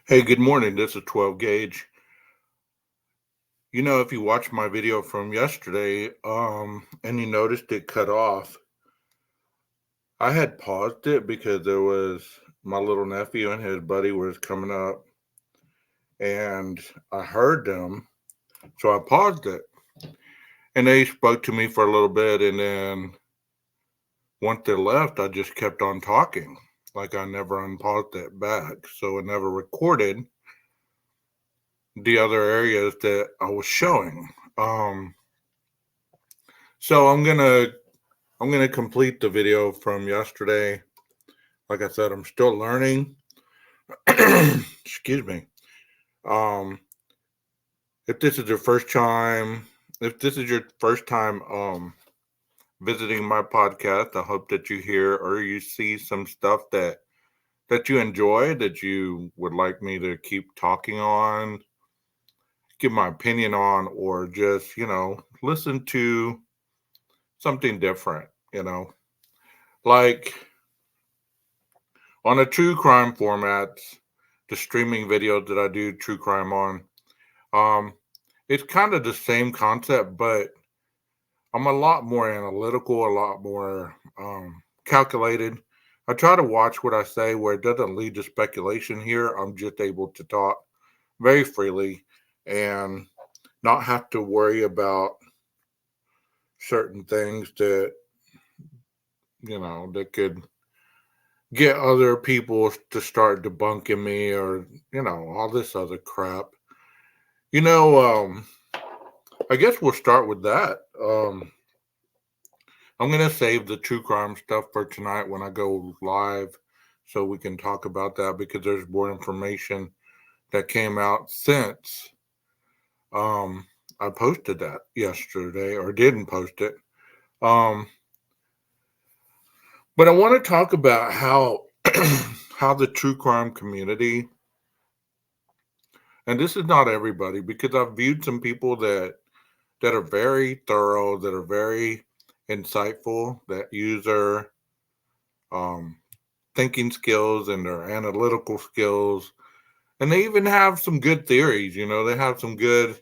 Hey, good morning. This is 12 Gauge. If you watched my video from yesterday, and you noticed it cut off, I had paused it because there was my little nephew and his buddy was coming up, and I heard them, so I paused it. And they spoke to me for a little bit, and then once they left, I just kept on talking, like I never unpaused it back, so it never recorded the other areas that I was showing. Um, so I'm gonna complete the video from yesterday. Like I said, I'm still learning. Excuse me. Um, if this is your first time, if this is your first time visiting my podcast, I hope that you hear or you see some stuff that you enjoy, that you would like me to keep talking on, give my opinion on, or just listen to something different. Like on a true crime format, the streaming videos that I do true crime on. Um, it's kind of the same concept, but I'm a lot more analytical, a lot more calculated. I try to watch what I say where it doesn't lead to speculation here. I'm just able to talk very freely and not have to worry about certain things that could get other people to start debunking me or, all this other crap. You know, um, I guess we'll start with that. I'm gonna save the true crime stuff for tonight when I go live, so we can talk about that because there's more information that came out since um, I posted that yesterday or didn't post it. Um, but I want to talk about how how the true crime community, and this is not everybody because I've viewed some people that are very thorough, that are very insightful, that use their um, thinking skills and their analytical skills, and they even have some good theories. They have some good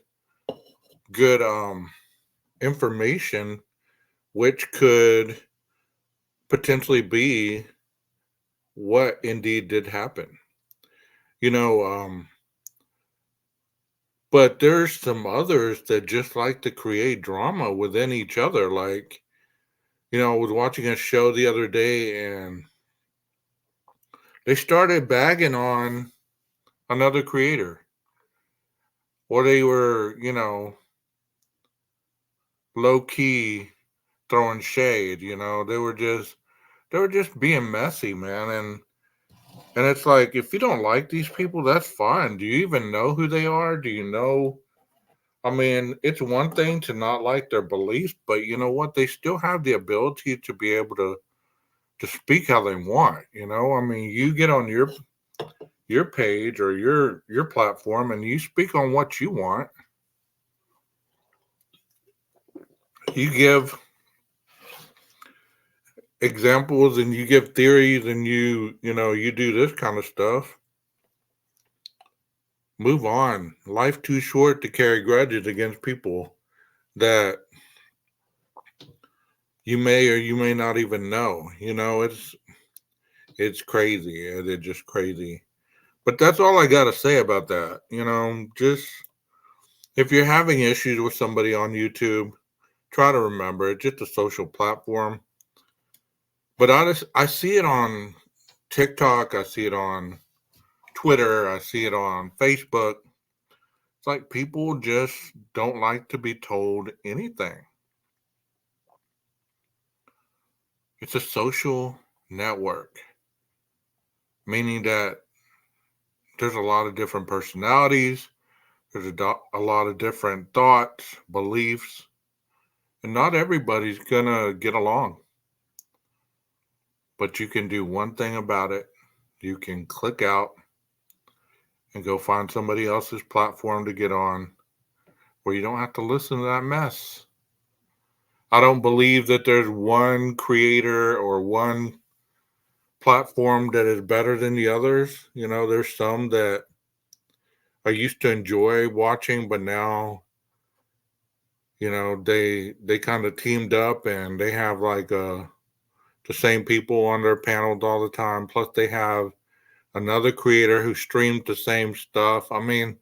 information, which could potentially be what indeed did happen. You know, um, but there's some others that just like to create drama within each other. Like, I was watching a show the other day and they started bagging on another creator, or they were, low key throwing shade. They were just being messy, man. And it's like, if you don't like these people, that's fine. Do you even know who they are? Do you know? I mean, it's one thing to not like their beliefs, but you know what? They still have the ability to be able to speak how they want. I mean, you get on your page or your platform and you speak on what you want. You give examples and you give theories and you do this kind of stuff. Move on. Life too short to carry grudges against people that you may or you may not even know. It's crazy. It's just crazy. But that's all I got to say about that. Just if you're having issues with somebody on YouTube, try to remember it's just a social platform. But I see it on TikTok, I see it on Twitter, I see it on Facebook. It's like people just don't like to be told anything. It's a social network, meaning that there's a lot of different personalities, there's a lot of different thoughts, beliefs, and not everybody's gonna get along. But you can do one thing about it. You can click out and go find somebody else's platform to get on where you don't have to listen to that mess. I don't believe that there's one creator or one platform that is better than the others. There's some that I used to enjoy watching, but now, they kind of teamed up and they have like the same people on their panels all the time. Plus, they have another creator who streamed the same stuff. I mean,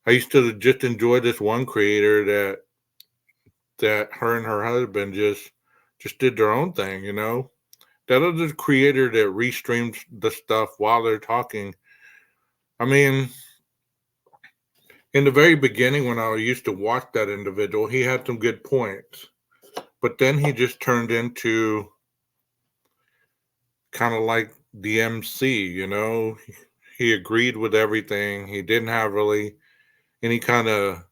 I used to just enjoy this one creator that her and her husband just did their own thing. That other creator that restreams the stuff while they're talking. I mean, in the very beginning when I used to watch that individual, he had some good points, but then he just turned into kind of like the MC. He agreed with everything. He didn't have really any kind of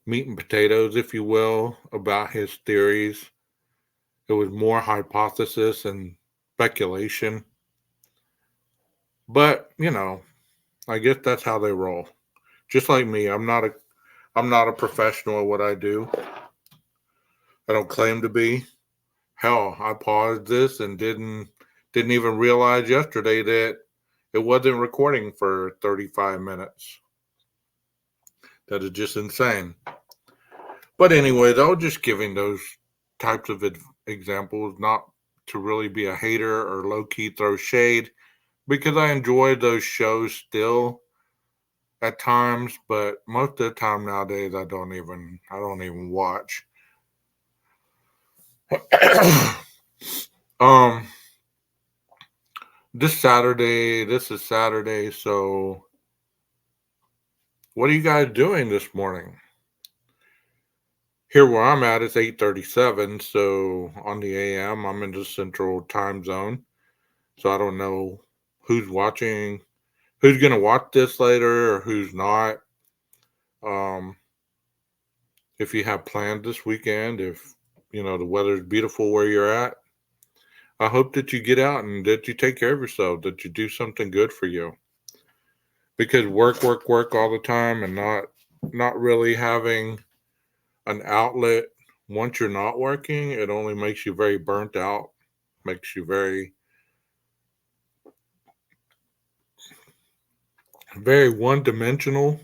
meat and potatoes, if you will, about his theories. It was more hypothesis and speculation. But, I guess that's how they roll. Just like me, I'm not a professional at what I do. I don't claim to be. Hell, I paused this and didn't even realize yesterday that it wasn't recording for 35 minutes. That is just insane. But anyways, I was just giving those types of examples, not to really be a hater or low key throw shade, because I enjoy those shows still at times, but most of the time nowadays I don't even watch. um this is Saturday, so what are you guys doing this morning? Here where I'm at, it's 8:37, so on the AM, I'm in the central time zone. So I don't know who's watching, who's gonna watch this later or who's not. Um, if you have plans this weekend, if the weather's beautiful where you're at, I hope that you get out and that you take care of yourself, that you do something good for you. Because work, work, work all the time and not really having an outlet once you're not working, it only makes you very burnt out, makes you very, very one dimensional.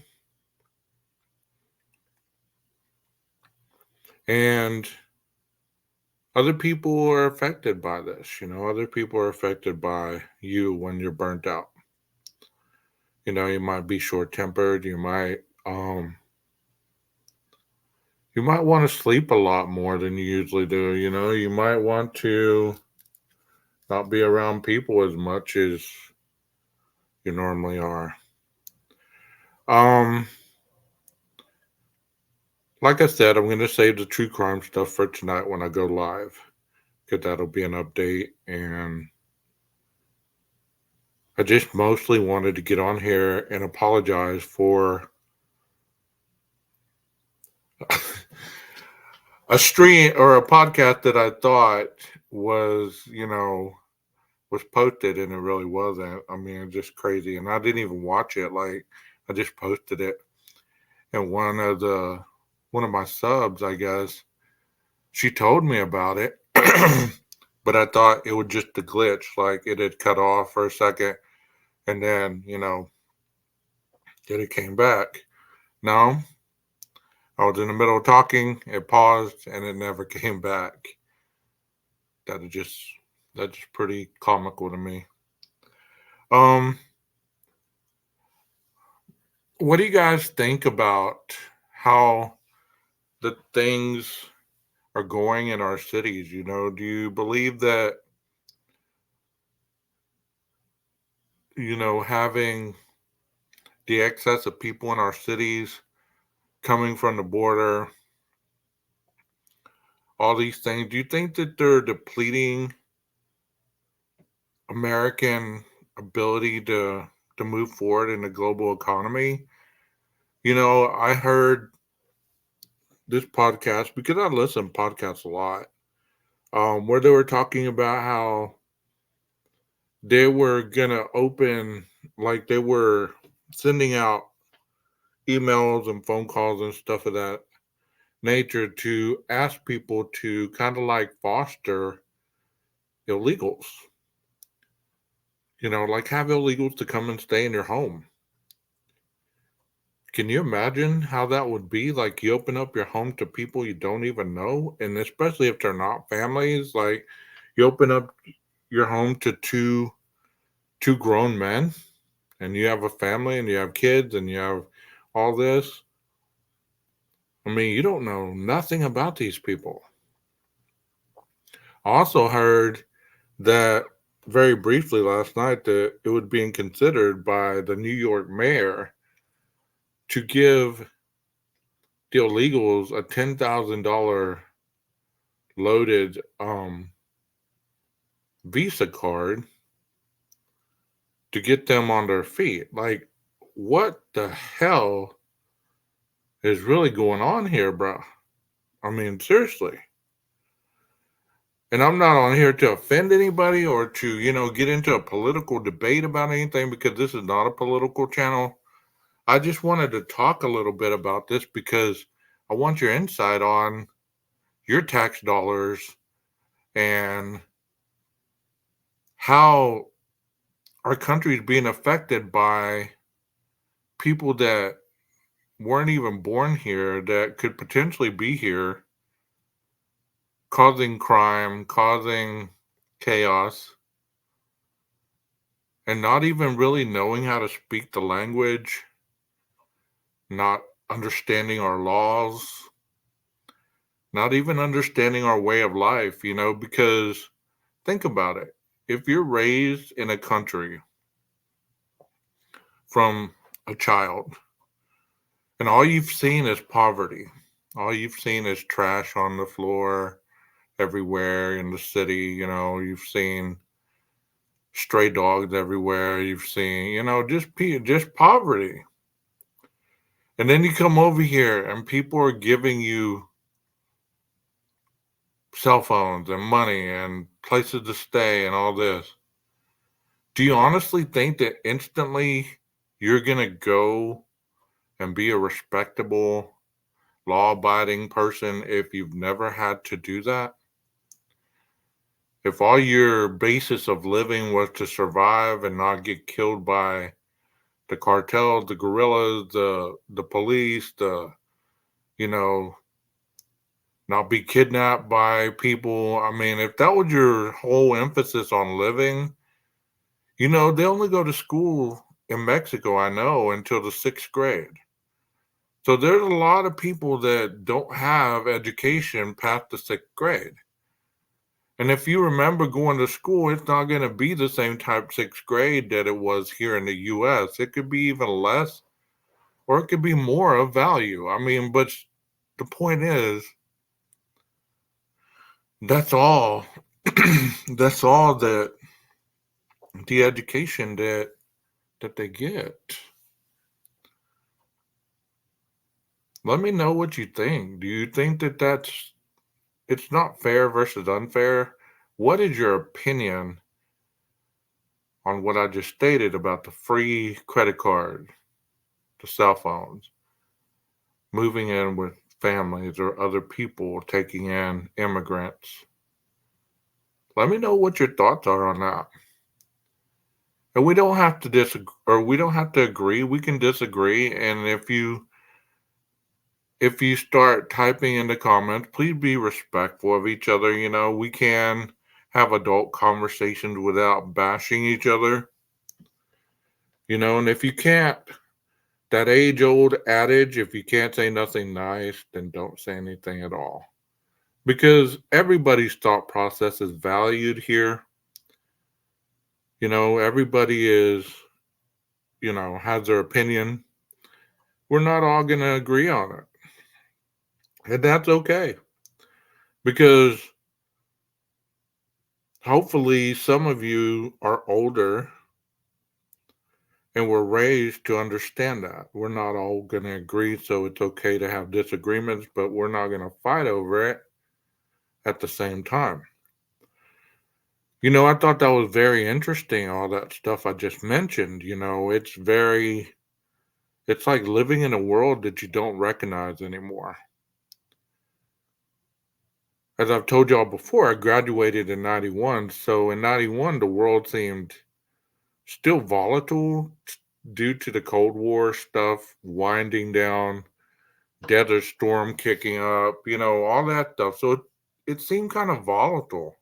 And other people are affected by this. Other people are affected by you when you're burnt out. You might be short tempered. You might want to sleep a lot more than you usually do. You might want to not be around people as much as you normally are. Um, like I said, I'm going to save the true crime stuff for tonight when I go live, because that'll be an update. And I just mostly wanted to get on here and apologize for a stream or a podcast that I thought was, was posted and it really wasn't. I mean, it's just crazy. And I didn't even watch it. Like, I just posted it. And one of my subs, I guess, she told me about it. But I thought it was just a glitch. Like, it had cut off for a second and then, then it came back. No, I was in the middle of talking, it paused, and it never came back. That is just that's just pretty comical to me. Um, what do you guys think about how the things are going in our cities? Do you believe that, having the excess of people in our cities coming from the border, all these things, do you think that they're depleting American ability to move forward in the global economy? I heard this podcast because I listen to podcasts a lot, where they were talking about how they were gonna open, like they were sending out emails and phone calls and stuff of that nature to ask people to kind of like foster illegals. Like have illegals to come and stay in your home. Can you imagine how that would be? Like you open up your home to people you don't even know, and especially if they're not families, like you open up your home to two grown men and you have a family and you have kids and you have all this. I mean, you don't know nothing about these people. I also heard that very briefly last night that it was being considered by the New York mayor to give the illegals a $10,000 loaded Visa card to get them on their feet. Like, what the hell is really going on here, bro? I mean, seriously. And I'm not on here to offend anybody or to, get into a political debate about anything because this is not a political channel. I just wanted to talk a little bit about this because I want your insight on your tax dollars and how our country is being affected by people that weren't even born here that could potentially be here causing crime, causing chaos, and not even really knowing how to speak the language, not understanding our laws, not even understanding our way of life, because think about it. If you're raised in a country from a child and all you've seen is poverty, all you've seen is trash on the floor everywhere in the city, you've seen stray dogs everywhere, you've seen, just poverty. And then you come over here and people are giving you cell phones and money and places to stay and all this. Do you honestly think that instantly you're going to go and be a respectable, law abiding person if you've never had to do that? If all your basis of living was to survive and not get killed by the cartels, the guerrillas, the police, you know, not be kidnapped by people. I mean, if that was your whole emphasis on living, they only go to school in Mexico, I know, until the sixth grade. So there's a lot of people that don't have education past the sixth grade. And if you remember going to school, it's not going to be the same type sixth grade that it was here in the US. It could be even less, or it could be more of value. I mean, but the point is, that's all. That's all that the education that they get. Let me know what you think. Do you think that it's not fair versus unfair? What is your opinion on what I just stated about the free credit card, the cell phones, moving in with families or other people taking in immigrants? Let me know what your thoughts are on that. And we don't have to disagree, or we don't have to agree. We can disagree. And if you start typing in the comments, please be respectful of each other. We can have adult conversations without bashing each other. And if you can't, that age old adage, if you can't say nothing nice, then don't say anything at all. Because everybody's thought process is valued here. Everybody has their opinion. We're not all going to agree on it. And that's okay. Because hopefully some of you are older and were raised to understand that. We're not all going to agree, so it's okay to have disagreements, but we're not going to fight over it at the same time. I thought that was very interesting, all that stuff I just mentioned. It's like living in a world that you don't recognize anymore. As I've told y'all before, I graduated in 91. So in 91, the world seemed still volatile due to the Cold War stuff winding down, Desert Storm kicking up, all that stuff. So it seemed kind of volatile.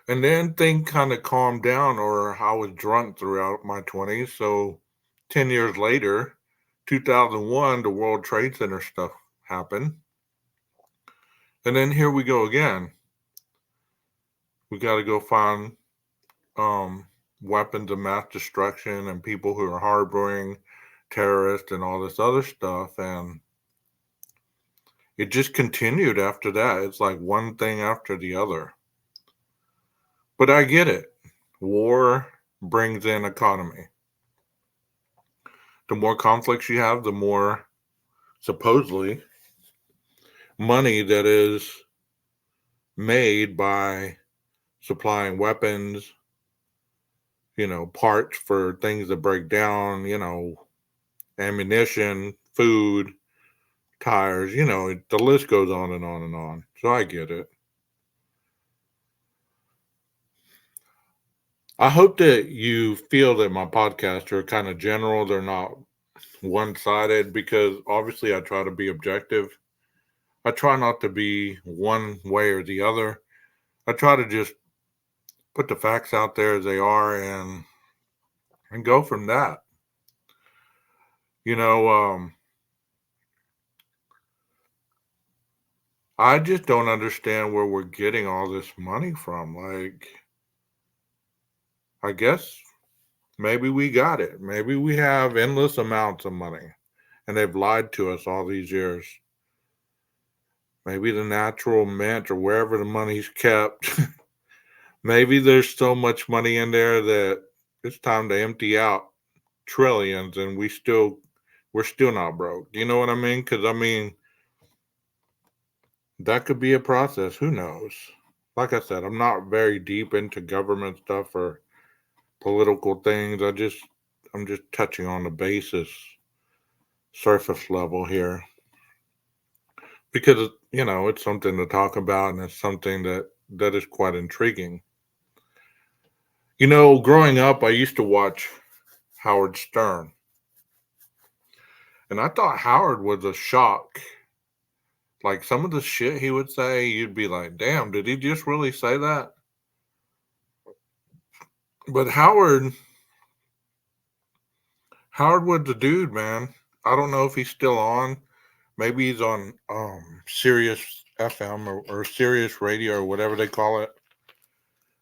And then things kind of calmed down, or I was drunk throughout my 20s. So 10 years later, 2001, the World Trade Center stuff happened. And then here we go again. We got to go find um, weapons of mass destruction and people who are harboring terrorists and all this other stuff. And it just continued after that. It's like one thing after the other. But I get it. War brings in economy. The more conflicts you have, the more supposedly money that is made by supplying weapons, parts for things that break down, ammunition, food, tires, the list goes on and on and on. So I get it. I hope that you feel that my podcasts are kind of general. They're not one sided because obviously I try to be objective. I try not to be one way or the other. I try to just put the facts out there as they are and go from that. You know, I just don't understand where we're getting all this money from. Like, I guess maybe we got it. Maybe we have endless amounts of money and they've lied to us all these years. Maybe the natural mint or wherever the money's kept, maybe there's so much money in there that it's time to empty out trillions and we're still not broke. You know what I mean? Because I mean, that could be a process. Who knows? Like I said, I'm not very deep into government stuff or political things. I'm just touching on the basis surface level here because it's something to talk about and it's something that is quite intriguing. Growing up, I used to watch Howard Stern, and I thought Howard was a shock. Like some of the shit he would say, you'd be like, "Damn, did he just really say that?" But Howard was the dude, man. I don't know if he's still on. Maybe he's on Sirius FM or Sirius Radio or whatever they call it.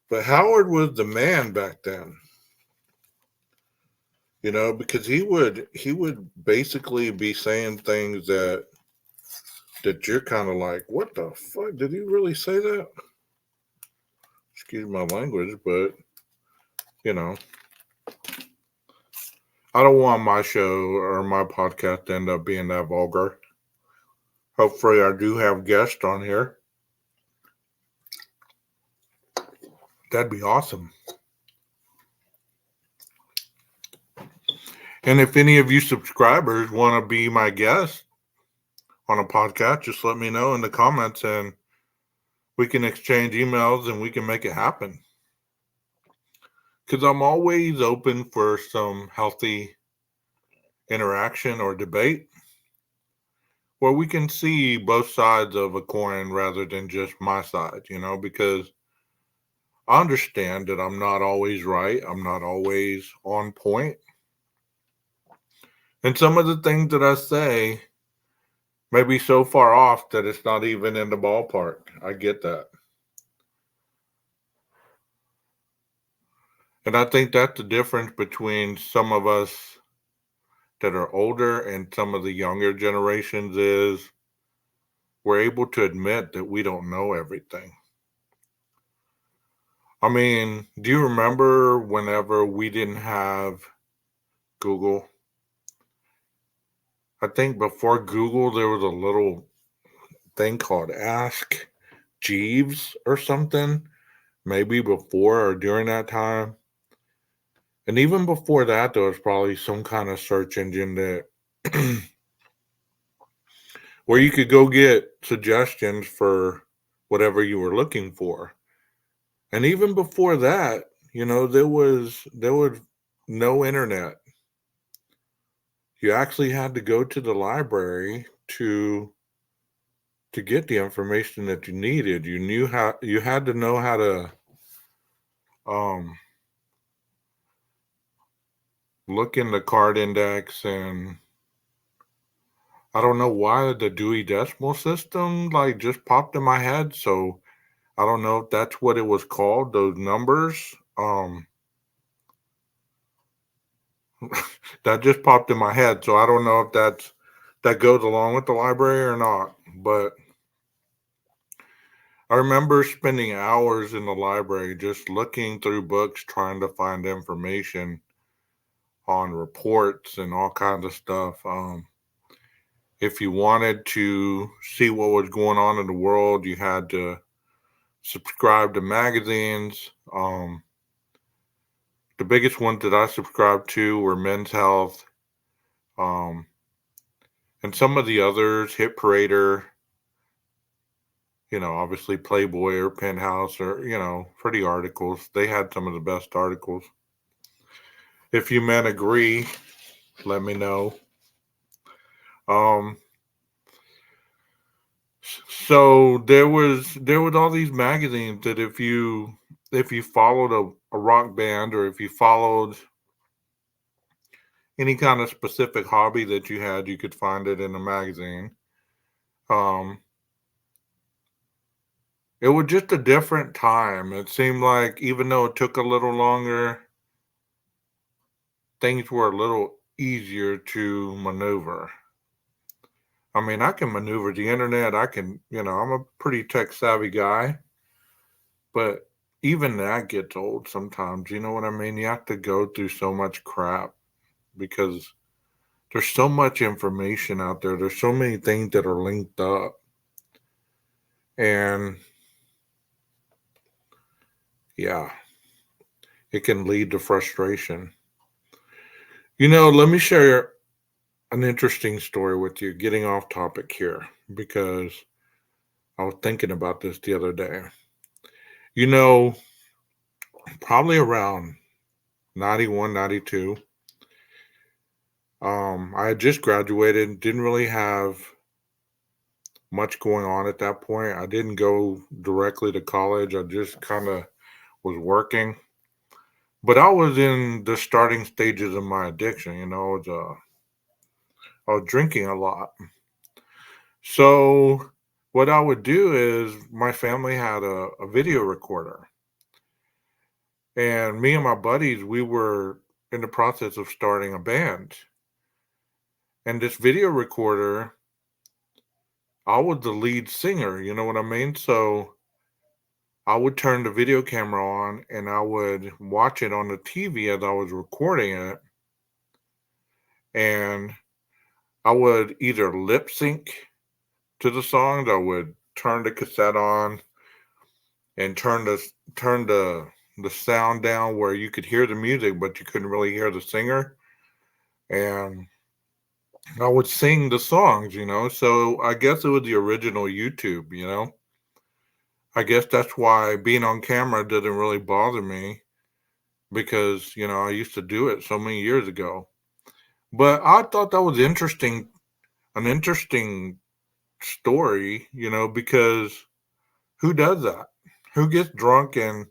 But Howard was the man back then. Because he would basically be saying things that you're kind of like, what the fuck? Did he really say that? Excuse my language, but you know, I don't want my show or my podcast to end up being that vulgar. Hopefully, I do have guests on here. That'd be awesome. And if any of you subscribers want to be my guest on a podcast, just let me know in the comments and we can exchange emails and we can make it happen. Because I'm always open for some healthy interaction or debate where we can see both sides of a coin rather than just my side, because I understand that I'm not always right. I'm not always on point. And some of the things that I say may be so far off that it's not even in the ballpark. I get that. And I think that's the difference between some of us that are older and some of the younger generations is we're able to admit that we don't know everything. I mean, do you remember whenever we didn't have Google? I think before Google, there was a little thing called Ask Jeeves or something, maybe before or during that time. And even before that, there was probably some kind of search engine that where you could go get suggestions for whatever you were looking for. And even before that, there was no internet. You actually had to go to the library to get the information that you needed. You had to know how to um look in the card index, and I don't know why the Dewey Decimal System like just popped in my head. So I don't know if that's what it was called, those numbers. That just popped in my head. So I don't know if that goes along with the library or not. But I remember spending hours in the library just looking through books trying to find information on reports and all kinds of stuff. If you wanted to see what was going on in the world, you had to subscribe to magazines. The biggest ones that I subscribed to were Men's Health, um, and some of the others, Hit Parader, obviously Playboy or Penthouse, or, for the articles. They had some of the best articles. If you men agree, let me know. Um, so there was all these magazines that if you followed a rock band, or if you followed any kind of specific hobby that you had, you could find it in a magazine. Um, it was just a different time. It seemed like even though it took a little longer, things were a little easier to maneuver. I mean, I can maneuver the internet. I'm a pretty tech savvy guy, but even that gets old sometimes. You know what I mean? You have to go through so much crap because there's so much information out there. There's so many things that are linked up. And yeah, it can lead to frustration. Let me share an interesting story with you, getting off topic here, because I was thinking about this the other day. You know, Probably around 91, 92, I had just graduated, didn't really have much going on at that point. I didn't go directly to college. I just kind of was working. But I was in the starting stages of my addiction. I was drinking a lot. So what I would do is my family had a video recorder, and me and my buddies, we were in the process of starting a band. And this video recorder, I was the lead singer, you know what I mean? So I would turn the video camera on and I would watch it on the TV as I was recording it. And I would either lip sync to the songs, I would turn the cassette on and turn the sound down where you could hear the music, but you couldn't really hear the singer. And I would sing the songs. So I guess it was the original YouTube. I guess that's why being on camera doesn't really bother me, because, I used to do it so many years ago. But I thought that was an interesting story, because who does that? Who gets drunk and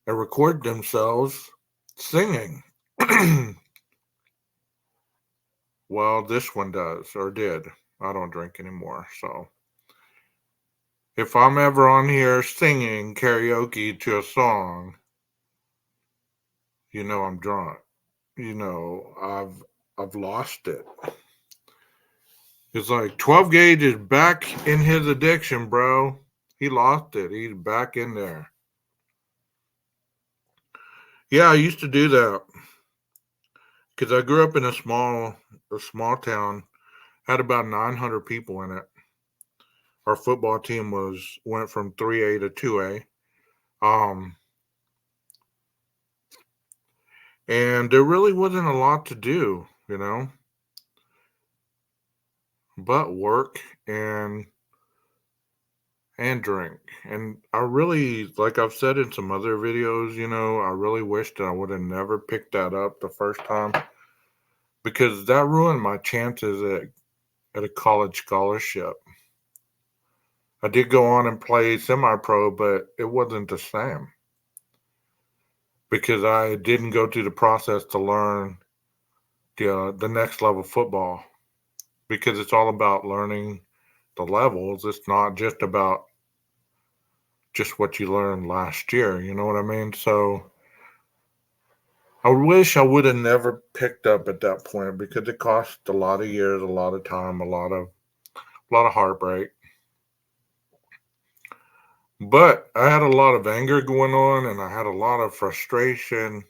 record themselves singing? Well, this one does, or did. I don't drink anymore. So if I'm ever on here singing karaoke to a song, I'm drunk. I've lost it. It's like 12 Gauge is back in his addiction, bro. He lost it. He's back in there. Yeah, I used to do that because I grew up in a small town, had about 900 people in it. Our football team went from 3A to 2A. Um, and there really wasn't a lot to do, but work and and drink. And I really, like I've said in some other videos, I really wish that I would have never picked that up the first time because that ruined my chances at a college scholarship. I did go on and play semi pro, but it wasn't the same because I didn't go through the process to learn the next level football because it's all about learning the levels. It's not just about just what you learned last year. You know what I mean? So I wish I would have never picked up at that point because it cost a lot of years, a lot of time, a lot of heartbreak. But I had a lot of anger going on and I had a lot of frustration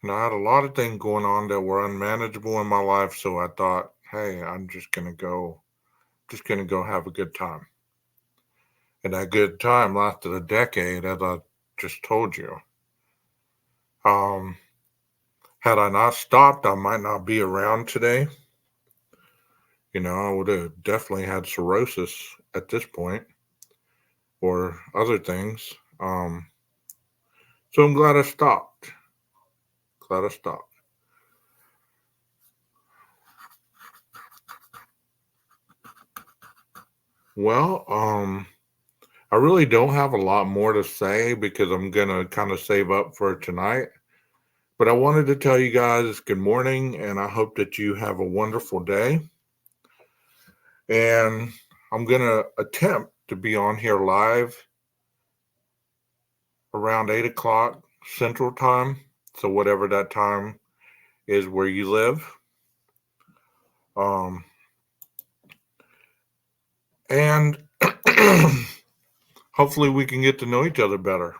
and I had a lot of things going on that were unmanageable in my life. So I thought, hey, I'm just gonna go have a good time. And that good time lasted a decade, as I just told you. Um, had I not stopped, I might not be around today. I would have definitely had cirrhosis at this point or other things. So I'm glad I stopped. Glad I stopped. Well, I really don't have a lot more to say because I'm gonna kind of save up for tonight. But I wanted to tell you guys good morning, and I hope that you have a wonderful day. And I'm gonna attempt to be on here live around 8 o'clock Central Time. So whatever that time is where you live. Um, and hopefully we can get to know each other better.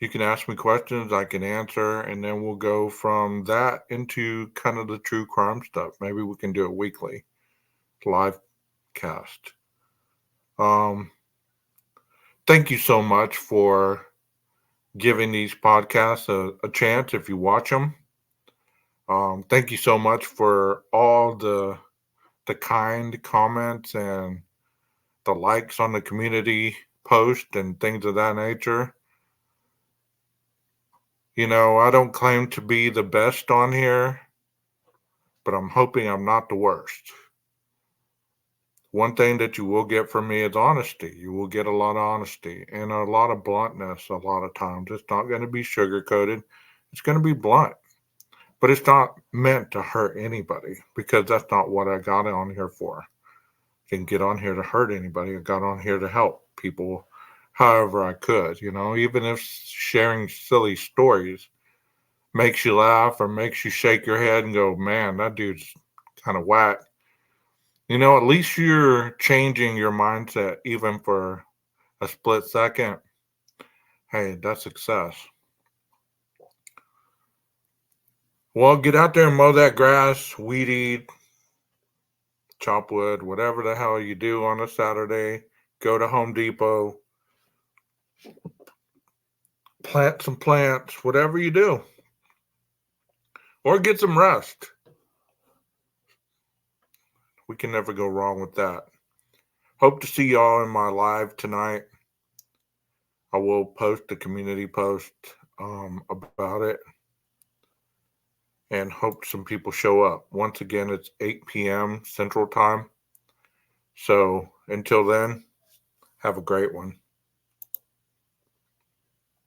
You can ask me questions, I can answer, and then we'll go from that into kind of the true crime stuff. Maybe we can do it weekly, live cast. Um, Thank you so much for giving these podcasts a chance if you watch them. Thank you so much for all the kind comments and the likes on the community post and things of that nature. I don't claim to be the best on here, but I'm hoping I'm not the worst. One thing that you will get from me is honesty. You will get a lot of honesty and a lot of bluntness a lot of times. It's not going to be sugar coated. It's going to be blunt, but it's not meant to hurt anybody because that's not what I got on here for. I didn't get on here to hurt anybody. I got on here to help people however I could, even if sharing silly stories makes you laugh or makes you shake your head and go, man, that dude's kind of whack. At least you're changing your mindset even for a split second. Hey, that's success. Well, get out there and mow that grass, weed eat, chop wood, whatever the hell you do on a Saturday. Go to Home Depot, plant some plants, whatever you do, or get some rest. We can never go wrong with that. Hope to see y'all in my live tonight. I will post a community post about it and hope some people show up. Once again, it's 8 p.m. Central Time. So until then, have a great one.